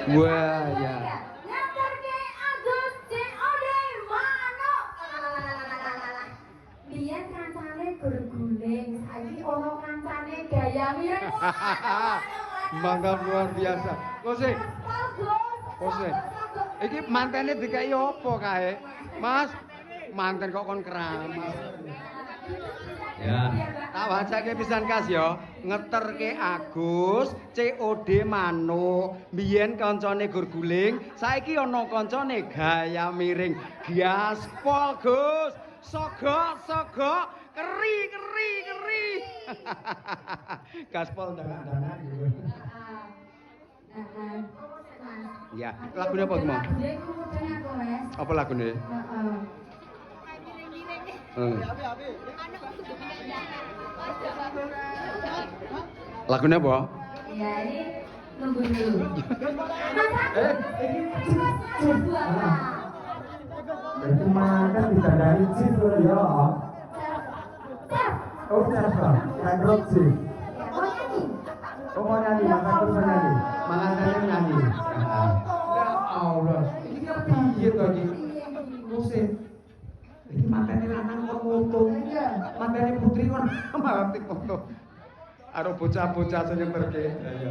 Wah, ya. Ngantarke Agus COD manuk. Biyen kancane berguling, saiki ono kancane gaya mirip. Mantap luar biasa. Kose. Kose. Iki mantene dikai apa kae? Mas, manten kok kon keramas. Ya, tak wacake pisan Kas ya. Ngeterke Agus, COD manuk. Biyen kancane gurguling, saiki ana kancane gaya miring. Gaspol, Gus. Sogok, keri. Gaspol dangan-dangan. Ya, lagune apa mau? Apa lagune? Lagune apa? Ya, ini nunggu dulu. Itu makan ditandani chip dulu ya. Oh, siapa? Yang rock chip. Oh, mau nyanyi, makan terus nyanyi. Manganane nyanyi. Ya Allah, iki piye to iki? Musim. Iki mantene lanang kok foto. Mantene putri kok malah foto. Karo bocah-bocah sing nyeterke. Ya.